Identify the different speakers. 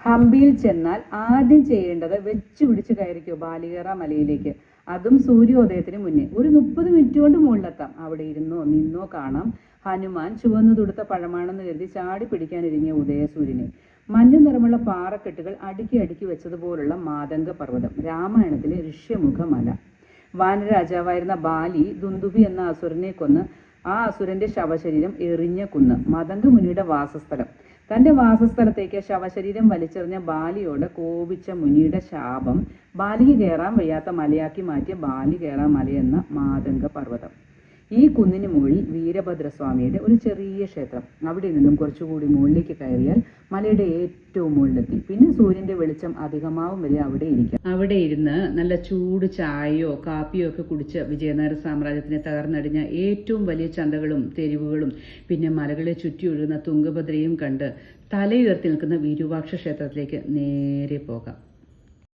Speaker 1: ഹംപിയിൽ ചെന്നാൽ ആദ്യം ചെയ്യേണ്ടത് വെച്ച് പിടിച്ച് കയറിക്കോ ബാലികേറ മലയിലേക്ക്. അതും സൂര്യോദയത്തിന് മുന്നേ. ഒരു 30 മിനിറ്റ് കൊണ്ട് മുകളിലെത്താം. അവിടെ ഇരുന്നോ നിന്നോ കാണാം ഹനുമാൻ ചുവന്നു തുടുത്ത പഴമാണെന്ന് കരുതി ചാടി പിടിക്കാനിരിങ്ങിയ ഉദയസൂര്യനെ. മഞ്ഞ നിറമുള്ള പാറക്കെട്ടുകൾ അടുക്കി അടുക്കി വെച്ചതുപോലുള്ള മാതംഗ പർവ്വതം. രാമായണത്തിലെ ഋഷ്യമുഖ മല. വാനരാജാവായിരുന്ന ബാലി ദുന്ദുഭി എന്ന അസുരനെ കൊന്ന് ആ അസുരന്റെ ശവശരീരം എറിഞ്ഞ കുന്ന്. മതംഗ മുനിയുടെ വാസസ്ഥലം. തന്റെ വാസസ്ഥലത്തേക്ക് ശവശരീരം വലിച്ചെറിഞ്ഞ ബാലിയോട് കോപിച്ച മുനിയുടെ ശാപം ബാലിക്ക് കയറാൻ വയ്യാത്ത മലയാക്കി മാറ്റിയ ബാലികേറ മലയെന്ന മാതംഗ പർവ്വതം. ഈ കുന്നിന് മുകളിൽ വീരഭദ്രസ്വാമിയുടെ ഒരു ചെറിയ ക്ഷേത്രം. അവിടെ നിന്നും കുറച്ചുകൂടി മുകളിലേക്ക് കയറിയാൽ മലയുടെ ഏറ്റവും മുകളിലെത്തി. പിന്നെ സൂര്യന്റെ വെളിച്ചം അധികമാവും വരെ അവിടെ ഇരിക്കാം. അവിടെ ഇരുന്ന് നല്ല ചൂട് ചായയോ കാപ്പിയോ ഒക്കെ കുടിച്ച് വിജയനഗര സാമ്രാജ്യത്തിനെ തകർന്നടിഞ്ഞ ഏറ്റവും വലിയ ചന്തകളും തെരുവുകളും പിന്നെ മലകളെ ചുറ്റി ഒഴുകുന്ന തുംഗഭദ്രയും കണ്ട് തലയുയർത്തി നിൽക്കുന്ന വിരൂപാക്ഷ ക്ഷേത്രത്തിലേക്ക് നേരെ പോകാം.